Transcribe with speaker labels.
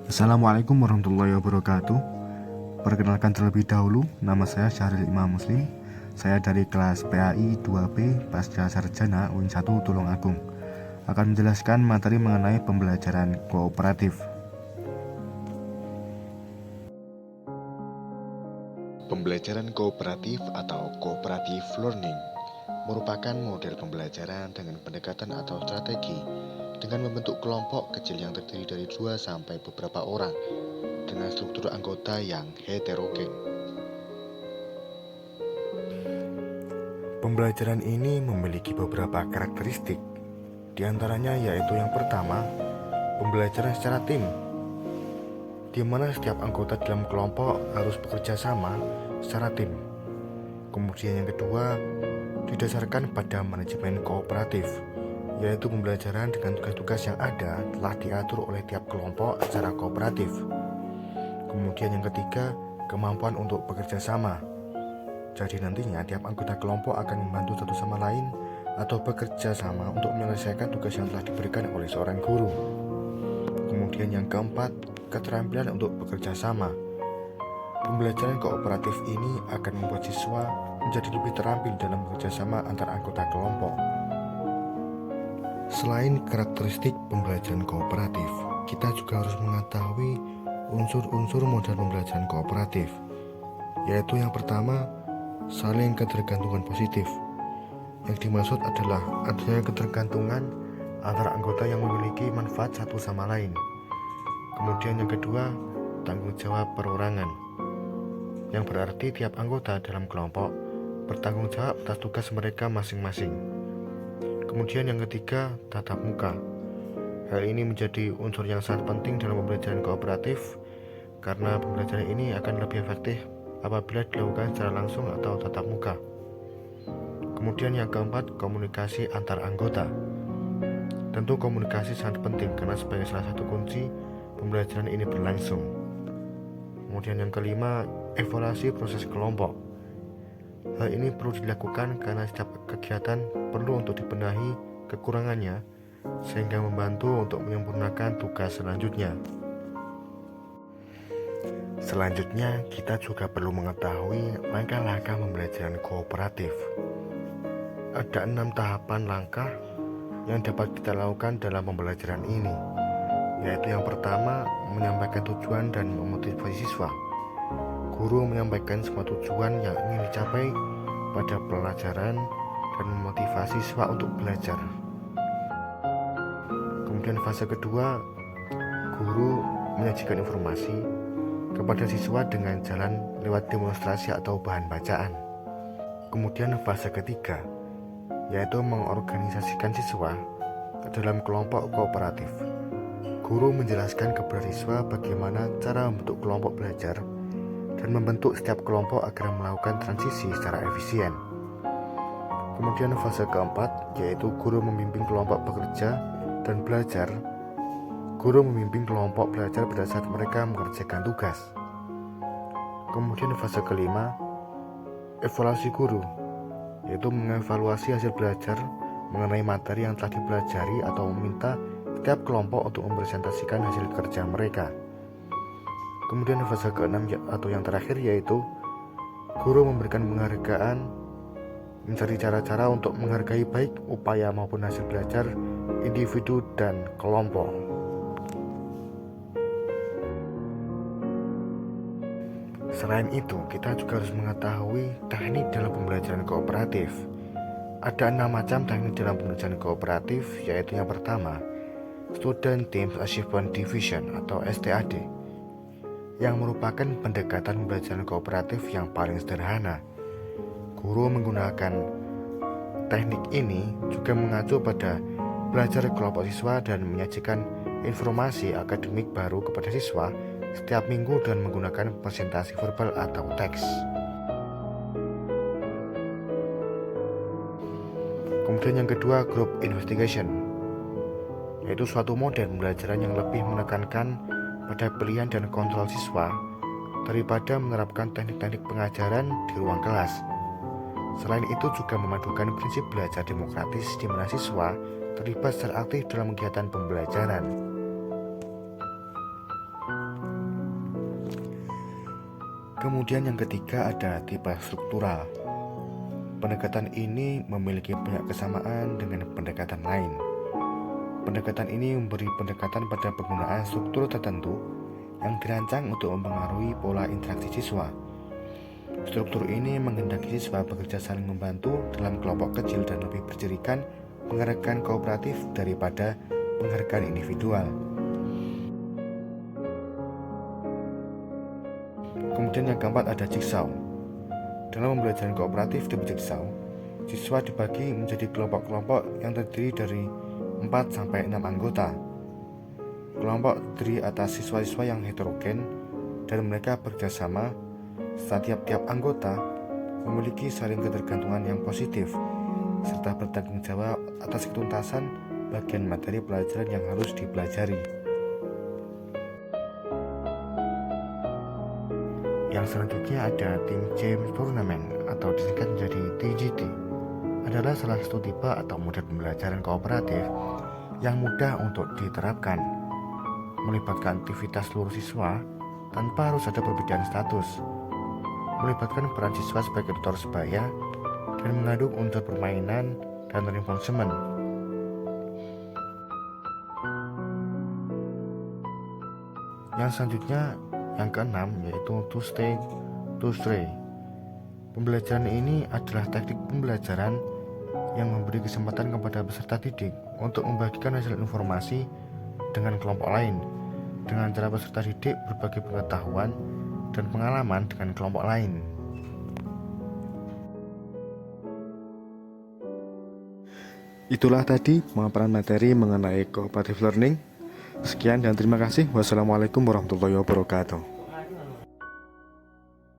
Speaker 1: Assalamualaikum warahmatullahi wabarakatuh. Perkenalkan terlebih dahulu, nama saya Syahril Imam Muslim. Saya dari kelas PAI 2B Pasca Sarjana UIN 1 Tulungagung. Akan menjelaskan materi mengenai pembelajaran kooperatif.
Speaker 2: Pembelajaran kooperatif atau cooperative learning merupakan model pembelajaran dengan pendekatan atau strategi dengan membentuk kelompok kecil yang terdiri dari 2 sampai beberapa orang dengan struktur anggota yang heterogen.
Speaker 1: Pembelajaran ini memiliki beberapa karakteristik. Di antaranya yaitu yang pertama, pembelajaran secara tim, di mana setiap anggota dalam kelompok harus bekerja sama secara tim. Kemudian yang kedua, didasarkan pada manajemen kooperatif, yaitu pembelajaran dengan tugas-tugas yang ada telah diatur oleh tiap kelompok secara kooperatif. Kemudian yang ketiga, kemampuan untuk bekerja sama. Jadi nantinya tiap anggota kelompok akan membantu satu sama lain atau bekerja sama untuk menyelesaikan tugas yang telah diberikan oleh seorang guru. Kemudian yang keempat, keterampilan untuk bekerja sama. Pembelajaran kooperatif ini akan membuat siswa menjadi lebih terampil dalam bekerja sama antar anggota kelompok. Selain karakteristik pembelajaran kooperatif, kita juga harus mengetahui unsur-unsur modal pembelajaran kooperatif, yaitu yang pertama, saling ketergantungan positif. Yang dimaksud adalah adanya ketergantungan antara anggota yang memiliki manfaat satu sama lain. Kemudian yang kedua, tanggung jawab perorangan, yang berarti tiap anggota dalam kelompok bertanggung jawab atas tugas mereka masing-masing. Kemudian yang ketiga, tatap muka. Hal ini menjadi unsur yang sangat penting dalam pembelajaran kooperatif karena pembelajaran ini akan lebih efektif apabila dilakukan secara langsung atau tatap muka. Kemudian yang keempat, komunikasi antar anggota. Tentu komunikasi sangat penting karena sebagai salah satu kunci pembelajaran ini berlangsung. Kemudian yang kelima, evaluasi proses kelompok. Hal ini perlu dilakukan karena setiap kegiatan perlu untuk dibenahi kekurangannya sehingga membantu untuk menyempurnakan tugas selanjutnya. Selanjutnya, kita juga perlu mengetahui langkah-langkah pembelajaran kooperatif. Ada 6 tahapan langkah yang dapat kita lakukan dalam pembelajaran ini, yaitu yang pertama, menyampaikan tujuan dan memotivasi siswa. Guru menyampaikan semua tujuan yang ingin dicapai pada pelajaran dan memotivasi siswa untuk belajar. Kemudian fase kedua, guru menyajikan informasi kepada siswa dengan jalan lewat demonstrasi atau bahan bacaan. Kemudian fase ketiga, yaitu mengorganisasikan siswa ke dalam kelompok kooperatif. Guru menjelaskan kepada siswa bagaimana cara membentuk kelompok belajar dan membentuk setiap kelompok agar melakukan transisi secara efisien. Kemudian fase keempat, yaitu guru membimbing kelompok bekerja dan belajar. Guru membimbing kelompok belajar pada saat mereka mengerjakan tugas. Kemudian fase kelima, evaluasi guru, yaitu mengevaluasi hasil belajar mengenai materi yang telah dipelajari atau meminta setiap kelompok untuk mempresentasikan hasil kerja mereka. Kemudian fase keenam atau yang terakhir, yaitu guru memberikan penghargaan, mencari cara-cara untuk menghargai baik upaya maupun hasil belajar individu dan kelompok. Selain itu, kita juga harus mengetahui teknik dalam pembelajaran kooperatif. Ada 6 macam teknik dalam pembelajaran kooperatif, yaitu yang pertama, Student Teams Achievement Division atau STAD, yang merupakan pendekatan pembelajaran kooperatif yang paling sederhana. Guru menggunakan teknik ini juga mengacu pada belajar kelompok siswa dan menyajikan informasi akademik baru kepada siswa setiap minggu dan menggunakan presentasi verbal atau teks. Kemudian yang kedua, Group Investigation, yaitu suatu model pembelajaran yang lebih menekankan pada pilihan dan kontrol siswa daripada menerapkan teknik-teknik pengajaran di ruang kelas. Selain itu juga memadukan prinsip belajar demokratis di mana siswa terlibat secara aktif dalam kegiatan pembelajaran. Kemudian yang ketiga ada tipe struktural. Pendekatan ini memiliki banyak kesamaan dengan pendekatan lain. Pendekatan ini memberi pendekatan pada penggunaan struktur tertentu yang dirancang untuk mempengaruhi pola interaksi siswa. Struktur ini menghendaki siswa bekerja saling membantu dalam kelompok kecil dan lebih bercirikan penghargaan kooperatif daripada penghargaan individual. Kemudian yang keempat ada jigsaw. Dalam pembelajaran kooperatif di jigsaw, siswa dibagi menjadi kelompok-kelompok yang terdiri dari 4-6 anggota. Kelompok terdiri atas siswa-siswa yang heterogen dan mereka bekerjasama. Setiap anggota memiliki saling ketergantungan yang positif serta bertanggung jawab atas ketuntasan bagian materi pelajaran yang harus dipelajari. Yang selanjutnya ada Team James Tournament atau disingkat menjadi TGT. Adalah salah satu tipe atau model pembelajaran kooperatif yang mudah untuk diterapkan, melibatkan aktivitas seluruh siswa tanpa harus ada perbedaan status, melibatkan peran siswa sebagai tutor sebaya, dan mengandung unsur permainan dan reinforcement. Yang selanjutnya yang keenam yaitu to stay to stray. Pembelajaran ini adalah teknik pembelajaran yang memberi kesempatan kepada peserta didik untuk membagikan hasil informasi dengan kelompok lain dengan cara peserta didik berbagi pengetahuan dan pengalaman dengan kelompok lain. Itulah tadi pemaparan materi mengenai cooperative learning. Sekian dan terima kasih. Wassalamualaikum warahmatullahi wabarakatuh.